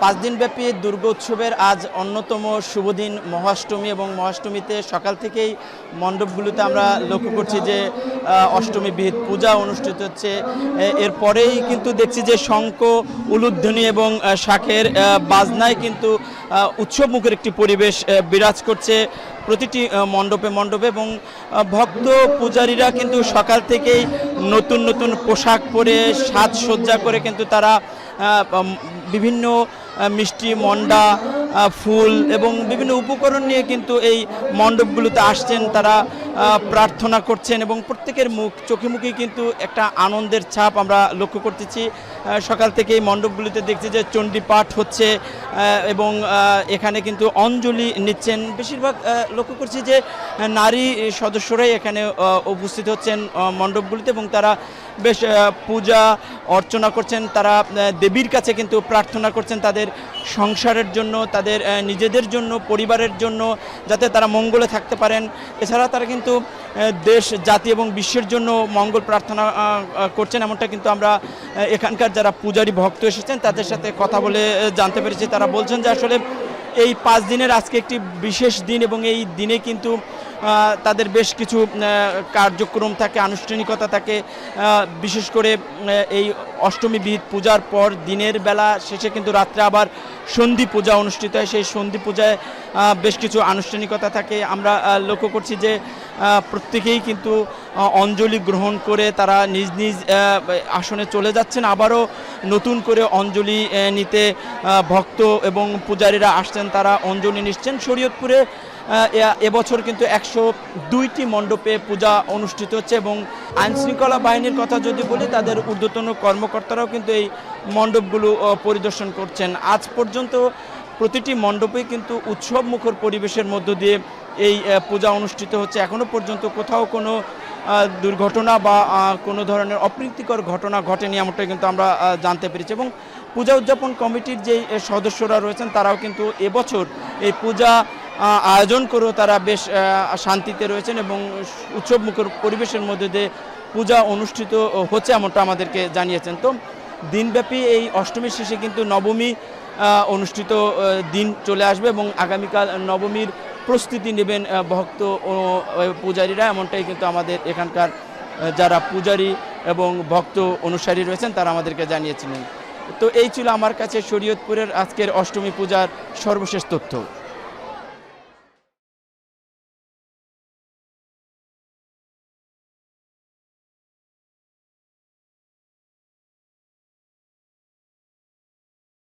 5 দিনব্যাপী দুর্গোৎসবের আজ অন্যতম শুভদিন মহাষ্টমী এবং মহাষ্টমীতে সকাল থেকেই মণ্ডপগুলোতে আমরা লক্ষ্য করছি যে অষ্টমী বিহিত পূজা অনুষ্ঠিত হচ্ছে। এরপরেই কিন্তু দেখছি যে শঙ্খ উলুধ্বনি এবং শাঁখের বাজনায় কিন্তু উৎসবমুখের একটি পরিবেশ বিরাজ করছে প্রতিটি মণ্ডপে মণ্ডপে এবং ভক্ত পূজারীরা কিন্তু সকাল থেকেই নতুন নতুন পোশাক পরে সাজসজ্জা করে কিন্তু তারা বিভিন্ন মিষ্টি মন্ডা ফুল এবং বিভিন্ন উপকরণ নিয়ে কিন্তু এই মণ্ডপগুলোতে আসছেন, তারা প্রার্থনা করছেন এবং প্রত্যেকের চোখে মুখে কিন্তু একটা আনন্দের ছাপ আমরা লক্ষ্য করতেছি। সকাল থেকে এই মণ্ডপগুলিতে দেখছি যে চণ্ডী পাঠ হচ্ছে এবং এখানে কিন্তু অঞ্জলি নিচ্ছেন। বেশিরভাগ লক্ষ্য করছি যে নারী সদস্যরাই এখানে উপস্থিত হচ্ছেন মণ্ডপগুলিতে এবং তারা বেশ পূজা অর্চনা করছেন। তারা দেবীর কাছে কিন্তু প্রার্থনা করছেন তাদের সংসারের জন্য, তাদের নিজেদের জন্য, পরিবারের জন্য, যাতে তারা মঙ্গলে থাকতে পারেন। এছাড়া তারা কিন্তু দেশ জাতি এবং বিশ্বের জন্য মঙ্গল প্রার্থনা করছেন। এমনটা কিন্তু আমরা এখানকার যারা পূজারী ভক্ত এসেছেন তাদের সাথে কথা বলে জানতে পেরেছি। তারা বলছেন যে আসলে এই 5 দিনের আজকে একটি বিশেষ দিন এবং এই দিনে কিন্তু তাদের বেশ কিছু কার্যক্রম থাকে, আনুষ্ঠানিকতা থাকে। বিশেষ করে এই অষ্টমী বিহিত পূজার পর দিনের বেলা শেষে কিন্তু রাত্রে আবার সন্ধি পূজা অনুষ্ঠিত হয়। সেই সন্ধি পূজায় বেশ কিছু আনুষ্ঠানিকতা থাকে। আমরা লক্ষ্য করছি যে প্রত্যেকেই কিন্তু অঞ্জলি গ্রহণ করে তারা নিজ নিজ আসনে চলে যাচ্ছেন। আবারও নতুন করে অঞ্জলি নিতে ভক্ত এবং পূজারীরা আসছেন, তারা অঞ্জলি নিচ্ছেন। শরীয়তপুরে এবছর কিন্তু 102টি মণ্ডপে পূজা অনুষ্ঠিত হচ্ছে এবং আইনশৃঙ্খলা বাহিনীর কথা যদি বলি তাদের ঊর্ধ্বতন কর্মকর্তারাও কিন্তু এই মণ্ডপগুলো পরিদর্শন করছেন। আজ পর্যন্ত প্রতিটি মণ্ডপেই কিন্তু উৎসবমুখর পরিবেশের মধ্য দিয়ে এই পূজা অনুষ্ঠিত হচ্ছে। এখনও পর্যন্ত কোথাও কোনো দুর্ঘটনা বা কোনো ধরনের অপ্রীতিকর ঘটনা ঘটেনি, এমনটাই কিন্তু আমরা জানতে পেরেছি। এবং পূজা উদযাপন কমিটির যেই সদস্যরা রয়েছেন তারাও কিন্তু এবছর এই পূজা আয়োজন করেও তারা বেশ শান্তিতে রয়েছেন এবং উৎসবমুখর পরিবেশের মধ্যে দিয়ে পূজা অনুষ্ঠিত হচ্ছে, এমনটা আমাদেরকে জানিয়েছেন। তো দিনব্যাপী এই অষ্টমীর শেষে কিন্তু নবমী অনুষ্ঠিত দিন চলে আসবে এবং আগামীকাল নবমীর প্রস্তুতি নেবেন ভক্ত ও পূজারীরা, এমনটাই কিন্তু আমাদের এখানকার যারা পূজারী এবং ভক্ত অনুসারী রয়েছেন তারা আমাদেরকে জানিয়েছিলেন। তো এই ছিল আমার কাছে শরীয়তপুরের আজকের অষ্টমী পূজার সর্বশেষ তথ্য।